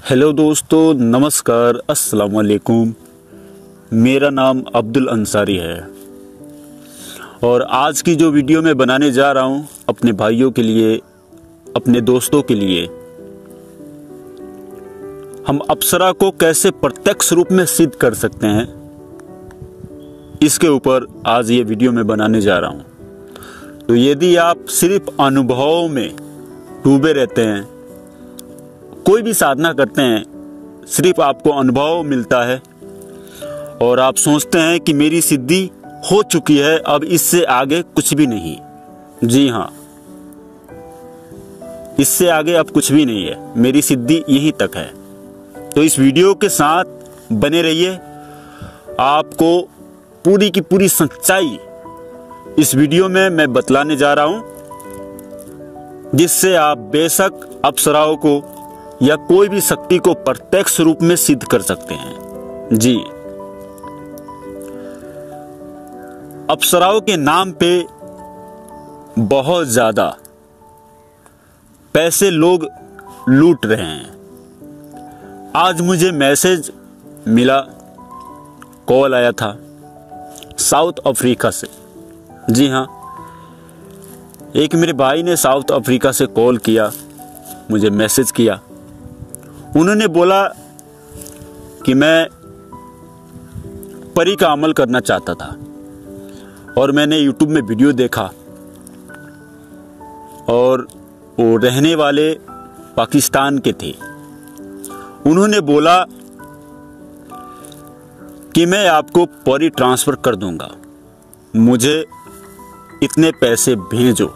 Hello दोस्तों, नमस्कार, अस्सलाम वालेकुम। मेरा नाम अब्दुल अंसारी है और आज की जो वीडियो मैं बनाने जा रहा हूँ अपने भाइयों के लिए, अपने दोस्तों के लिए, हम अप्सरा को कैसे प्रत्यक्ष रूप में सिद्ध कर सकते हैं, इसके ऊपर आज ये वीडियो मैं बनाने जा रहा हूँ। तो यदि आप सिर्फ अनुभवों में डूबे रहते हैं, कोई भी साधना करते हैं, सिर्फ आपको अनुभव मिलता है और आप सोचते हैं कि मेरी सिद्धि हो चुकी है, अब इससे आगे कुछ भी नहीं। जी हाँ, इससे आगे अब कुछ भी नहीं है, मेरी सिद्धि यहीं तक है। तो इस वीडियो के साथ बने रहिए, आपको पूरी की पूरी सच्चाई इस वीडियो में मैं बतलाने जा रहा हूं, जिससे आप बेशक अप्सराओं को या कोई भी शक्ति को प्रत्यक्ष रूप में सिद्ध कर सकते हैं। जी, अप्सराओं के नाम पे बहुत ज्यादा पैसे लोग लूट रहे हैं। आज मुझे मैसेज मिला, कॉल आया था साउथ अफ्रीका से। जी हाँ, एक मेरे भाई ने साउथ अफ्रीका से कॉल किया, मुझे मैसेज किया। उन्होंने बोला कि मैं परी का अमल करना चाहता था और मैंने यूट्यूब में वीडियो देखा और वो रहने वाले पाकिस्तान के थे। उन्होंने बोला कि मैं आपको परी ट्रांसफ़र कर दूंगा, मुझे इतने पैसे भेजो।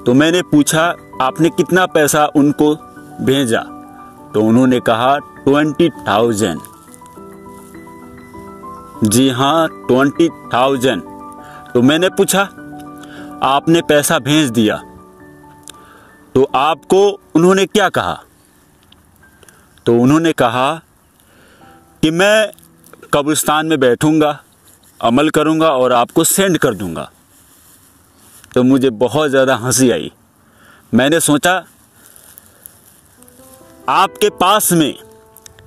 तो मैंने पूछा आपने कितना पैसा उनको भेजा? तो उन्होंने कहा 20,000। जी हाँ, 20,000। तो मैंने पूछा आपने पैसा भेज दिया तो आपको उन्होंने क्या कहा? तो उन्होंने कहा कि मैं कब्रिस्तान में बैठूंगा, अमल करूंगा और आपको सेंड कर दूंगा। तो मुझे बहुत ज़्यादा हंसी आई। मैंने सोचा आपके पास में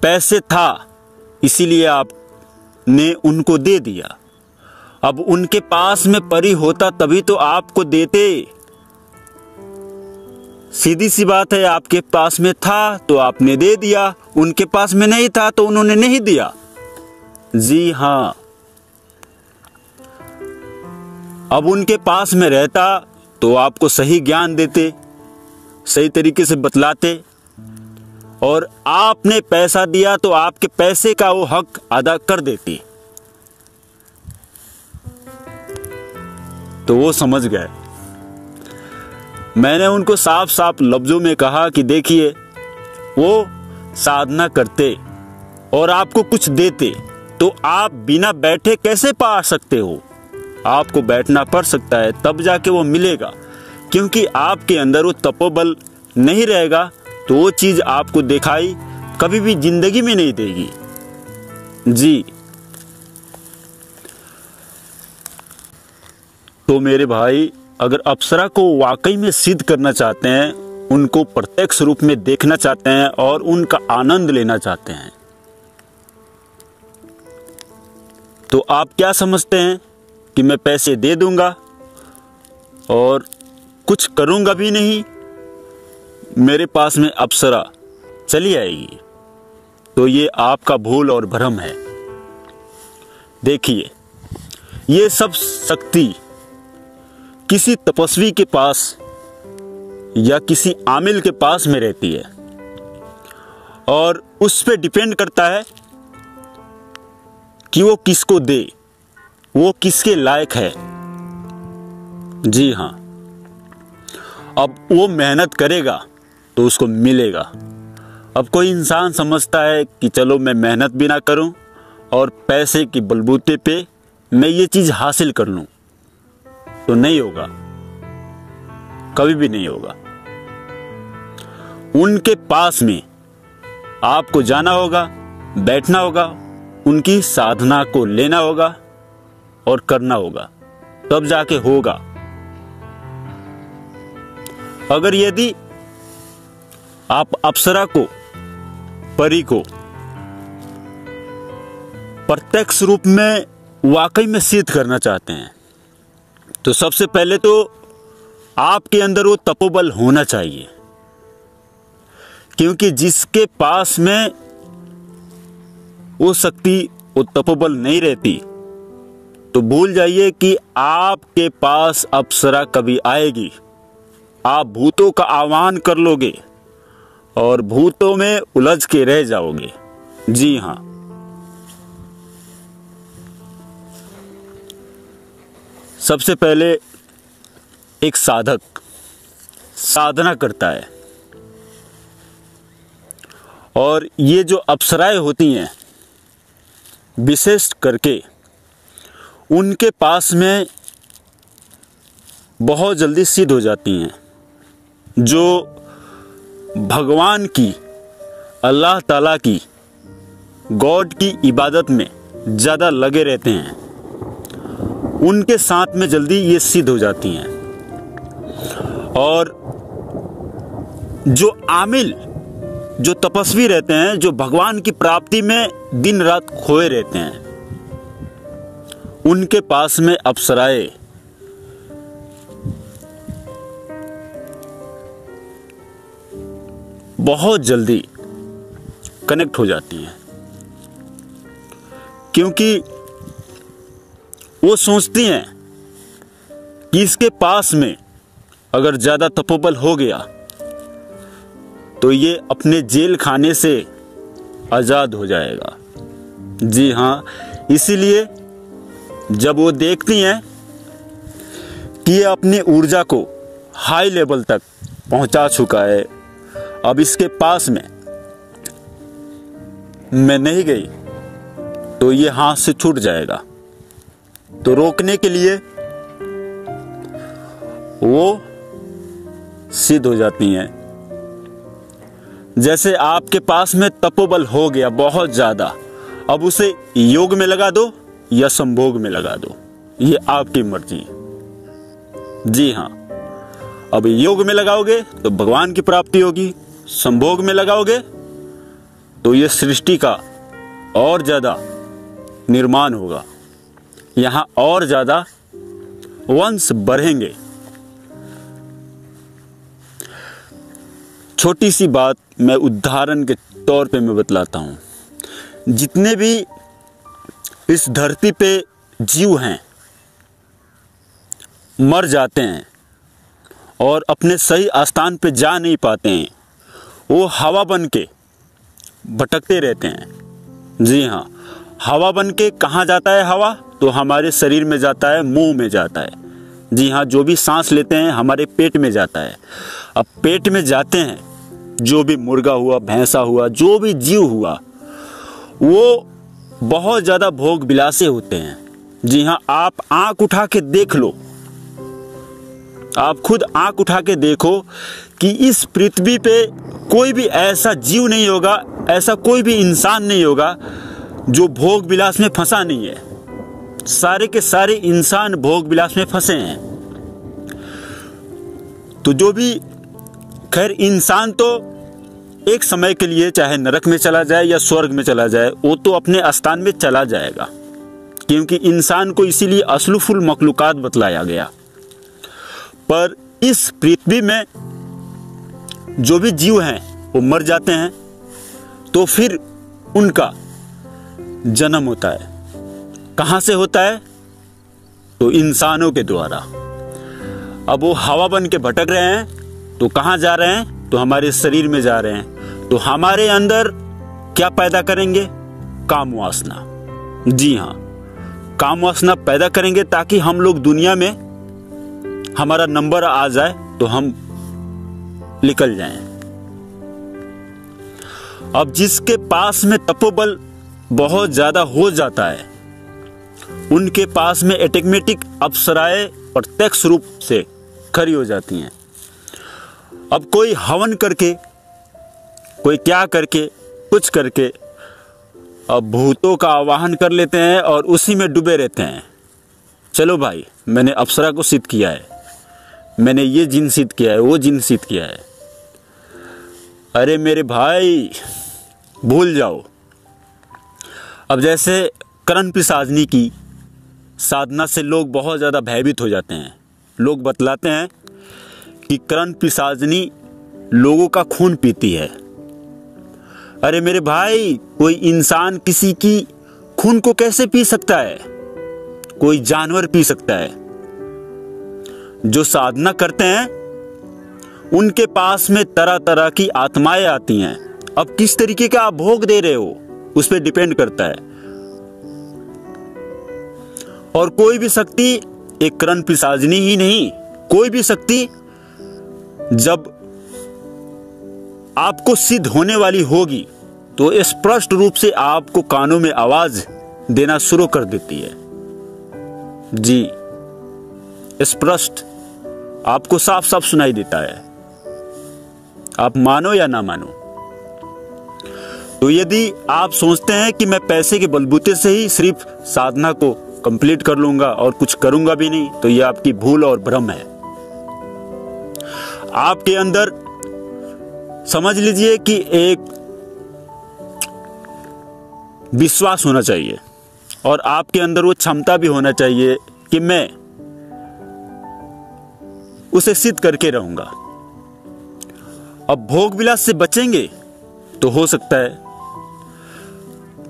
पैसे था इसीलिए आपने उनको दे दिया। अब उनके पास में परी होता तभी तो आपको देते। सीधी सी बात है, आपके पास में था तो आपने दे दिया, उनके पास में नहीं था तो उन्होंने नहीं दिया। जी हाँ, अब उनके पास में रहता तो आपको सही ज्ञान देते, सही तरीके से बतलाते, और आपने पैसा दिया तो आपके पैसे का वो हक अदा कर देती। तो वो समझ गए। मैंने उनको साफ साफ लफ्जों में कहा कि देखिए, वो साधना करते और आपको कुछ देते तो आप बिना बैठे कैसे पा सकते हो? आपको बैठना पड़ सकता है, तब जाके वो मिलेगा, क्योंकि आपके अंदर वो तपोबल नहीं रहेगा तो वो चीज आपको दिखाई कभी भी जिंदगी में नहीं देगी। जी, तो मेरे भाई, अगर अप्सरा को वाकई में सिद्ध करना चाहते हैं, उनको प्रत्यक्ष रूप में देखना चाहते हैं और उनका आनंद लेना चाहते हैं, तो आप क्या समझते हैं कि मैं पैसे दे दूंगा और कुछ करूंगा भी नहीं, मेरे पास में अप्सरा चली आएगी? तो ये आपका भूल और भ्रम है। देखिए, ये सब शक्ति किसी तपस्वी के पास या किसी आमिल के पास में रहती है और उस पे डिपेंड करता है कि वो किसको दे, वो किसके लायक है। जी हाँ, अब वो मेहनत करेगा तो उसको मिलेगा। अब कोई इंसान समझता है कि चलो मैं मेहनत भी ना करूं और पैसे की बलबूते पे मैं ये चीज हासिल कर लूं, तो नहीं होगा, कभी भी नहीं होगा। उनके पास में आपको जाना होगा, बैठना होगा, उनकी साधना को लेना होगा और करना होगा, तब जाके होगा। अगर यदि आप अप्सरा को परी को प्रत्यक्ष रूप में वाकई में सिद्ध करना चाहते हैं तो सबसे पहले तो आपके अंदर वो तपोबल होना चाहिए, क्योंकि जिसके पास में वो शक्ति, वो तपोबल नहीं रहती तो भूल जाइए कि आपके पास अप्सरा कभी आएगी। आप भूतों का आह्वान कर लोगे और भूतों में उलझ के रह जाओगे। जी हां, सबसे पहले एक साधक साधना करता है और ये जो अप्सराएं होती हैं विशेष करके उनके पास में बहुत जल्दी सिद्ध हो जाती हैं। जो भगवान की, अल्लाह ताला की, गॉड की इबादत में ज़्यादा लगे रहते हैं उनके साथ में जल्दी ये सिद्ध हो जाती हैं। और जो आमिल, जो तपस्वी रहते हैं, जो भगवान की प्राप्ति में दिन रात खोए रहते हैं, उनके पास में अप्सराएं बहुत जल्दी कनेक्ट हो जाती हैं, क्योंकि वो सोचती हैं कि इसके पास में अगर ज़्यादा तपोबल हो गया तो ये अपने जेल खाने से आज़ाद हो जाएगा। जी हाँ, इसीलिए जब वो देखती हैं कि ये अपनी ऊर्जा को हाई लेवल तक पहुंचा चुका है, अब इसके पास में मैं नहीं गई तो ये हाथ से छूट जाएगा, तो रोकने के लिए वो सिद्ध हो जाती हैं। जैसे आपके पास में तपोबल हो गया बहुत ज्यादा, अब उसे योग में लगा दो या संभोग में लगा दो, ये आपकी मर्जी। जी हाँ, अब योग में लगाओगे तो भगवान की प्राप्ति होगी, संभोग में लगाओगे तो ये सृष्टि का और ज्यादा निर्माण होगा, यहां और ज्यादा वंश बढ़ेंगे। छोटी सी बात मैं उदाहरण के तौर पे मैं बतलाता हूं। जितने भी इस धरती पे जीव हैं मर जाते हैं और अपने सही स्थान पे जा नहीं पाते हैं, वो हवा बन के भटकते रहते हैं। जी हाँ, हवा बन के कहाँ जाता है हवा? तो हमारे शरीर में जाता है, मुंह में जाता है। जी हाँ, जो भी सांस लेते हैं हमारे पेट में जाता है। अब पेट में जाते हैं जो भी मुर्गा हुआ, भैंसा हुआ, जो भी जीव हुआ, वो बहुत ज़्यादा भोग विलासी होते हैं। जी हाँ, आप आंख उठा के देख लो, आप खुद आंख उठा के देखो कि इस पृथ्वी पे कोई भी ऐसा जीव नहीं होगा, ऐसा कोई भी इंसान नहीं होगा जो भोग विलास में फंसा नहीं है। सारे के सारे इंसान भोग विलास में फंसे हैं। तो जो भी, खैर इंसान तो एक समय के लिए चाहे नरक में चला जाए या स्वर्ग में चला जाए, वो तो अपने स्थान में चला जाएगा, क्योंकि इंसान को इसीलिए असलुफुल मखलूकात बतलाया गया। पर इस पृथ्वी में जो भी जीव हैं वो मर जाते हैं, तो फिर उनका जन्म होता है। कहाँ से होता है? तो इंसानों के द्वारा। अब वो हवा बन के भटक रहे हैं तो कहाँ जा रहे हैं? तो हमारे शरीर में जा रहे हैं। तो हमारे अंदर क्या पैदा करेंगे? काम वासना। जी हाँ, काम वासना पैदा करेंगे ताकि हम लोग दुनिया में हमारा नंबर आ जाए तो हम निकल जाएं। अब जिसके पास में तपोबल बहुत ज्यादा हो जाता है, उनके पास में ऑटोमेटिक अप्सराएं प्रत्यक्ष रूप से खड़ी हो जाती हैं। अब कोई हवन करके, कोई क्या करके, कुछ करके अब भूतों का आवाहन कर लेते हैं और उसी में डूबे रहते हैं। चलो भाई, मैंने अप्सरा को सिद्ध किया है, मैंने ये जिन सिद्ध किया है, वो जिन सिद्ध किया है। अरे मेरे भाई, भूल जाओ। अब जैसे करण पिशाचनी की साधना से लोग बहुत ज़्यादा भयभीत हो जाते हैं। लोग बतलाते हैं कि करण पिशाचनी लोगों का खून पीती है। अरे मेरे भाई, कोई इंसान किसी की खून को कैसे पी सकता है? कोई जानवर पी सकता है। जो साधना करते हैं उनके पास में तरह तरह की आत्माएं आती हैं। अब किस तरीके का आप भोग दे रहे हो उस पर डिपेंड करता है। और कोई भी शक्ति एक करण पिशाचनी ही नहीं, कोई भी शक्ति जब आपको सिद्ध होने वाली होगी तो स्पष्ट रूप से आपको कानों में आवाज देना शुरू कर देती है। जी, स्पष्ट आपको साफ साफ सुनाई देता है, आप मानो या ना मानो। तो यदि आप सोचते हैं कि मैं पैसे के बलबूते से ही सिर्फ साधना को कंप्लीट कर लूंगा और कुछ करूंगा भी नहीं, तो यह आपकी भूल और भ्रम है। आपके अंदर समझ लीजिए कि एक विश्वास होना चाहिए और आपके अंदर वो क्षमता भी होना चाहिए कि मैं उसे सिद्ध करके रहूंगा। अब भोग विलास से बचेंगे तो हो सकता है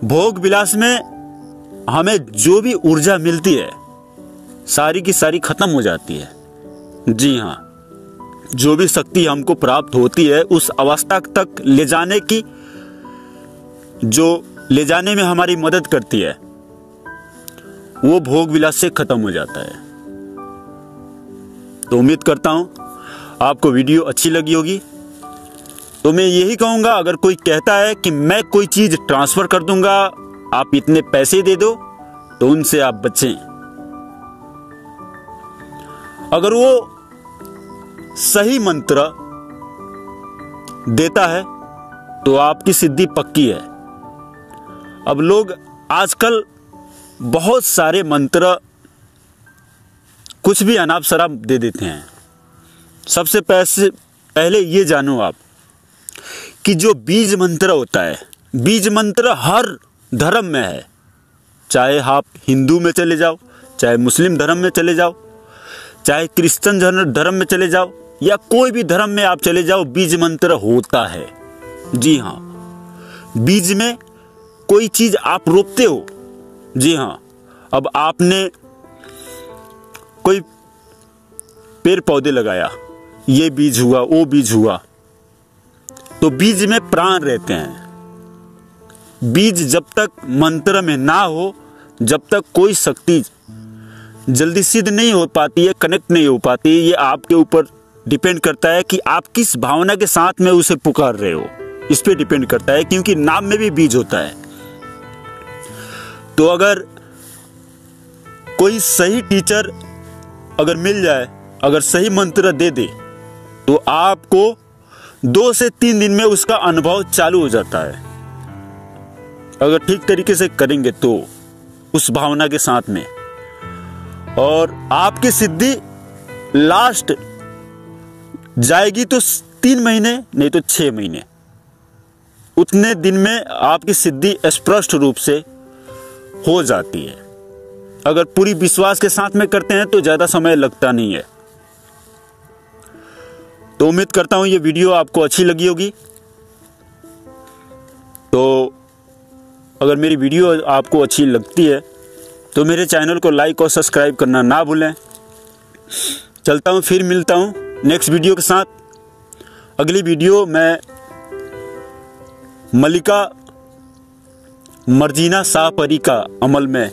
भोग विलास में हमें जो भी ऊर्जा मिलती है सारी की सारी खत्म हो जाती है। जी हाँ, जो भी शक्ति हमको प्राप्त होती है उस अवस्था तक ले जाने की, जो ले जाने में हमारी मदद करती है, वो भोग विलास से खत्म हो जाता है। तो उम्मीद करता हूं आपको वीडियो अच्छी लगी होगी। तो मैं यही कहूंगा, अगर कोई कहता है कि मैं कोई चीज ट्रांसफर कर दूंगा, आप इतने पैसे दे दो, तो उनसे आप बचें। अगर वो सही मंत्र देता है तो आपकी सिद्धि पक्की है। अब लोग आजकल बहुत सारे मंत्र कुछ भी अनाप शराप दे देते हैं। सबसे पहले ये जानो आप कि जो बीज मंत्र होता है, बीज मंत्र हर धर्म में है। चाहे आप हिंदू में चले जाओ, चाहे मुस्लिम धर्म में चले जाओ, चाहे क्रिश्चियन धर्म में चले जाओ, या कोई भी धर्म में आप चले जाओ, बीज मंत्र होता है। जी हाँ, बीज में कोई चीज आप रोपते हो। जी हाँ, अब आपने कोई पेड़ पौधे लगाया, ये बीज हुआ, वो बीज हुआ, तो बीज में प्राण रहते हैं। बीज जब तक मंत्र में ना हो, जब तक कोई शक्ति जल्दी सिद्ध नहीं हो पाती है, कनेक्ट नहीं हो पाती है। ये आपके ऊपर डिपेंड करता है कि आप किस भावना के साथ में उसे पुकार रहे हो, इस पे डिपेंड करता है, क्योंकि नाम में भी बीज होता है। तो अगर कोई सही टीचर अगर मिल जाए, अगर सही मंत्र दे दे, तो आपको 2 से 3 दिन में उसका अनुभव चालू हो जाता है। अगर ठीक तरीके से करेंगे तो उस भावना के साथ में, और आपकी सिद्धि लास्ट जाएगी तो 3 महीने, नहीं तो 6 महीने, उतने दिन में आपकी सिद्धि स्पष्ट रूप से हो जाती है। अगर पूरी विश्वास के साथ में करते हैं तो ज्यादा समय लगता नहीं है। तो उम्मीद करता हूं ये वीडियो आपको अच्छी लगी होगी। तो अगर मेरी वीडियो आपको अच्छी लगती है तो मेरे चैनल को लाइक और सब्सक्राइब करना ना भूलें। चलता हूं, फिर मिलता हूं नेक्स्ट वीडियो के साथ। अगली वीडियो मैं मलिका मर्जीना शाहपरी का अमल में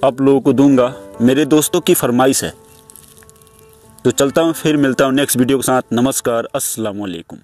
आप लोगों को दूंगा, मेरे दोस्तों की फरमाइश है। तो चलता हूं, फिर मिलता हूं नेक्स्ट वीडियो के साथ। नमस्कार, अस्सलाम वालेकुम।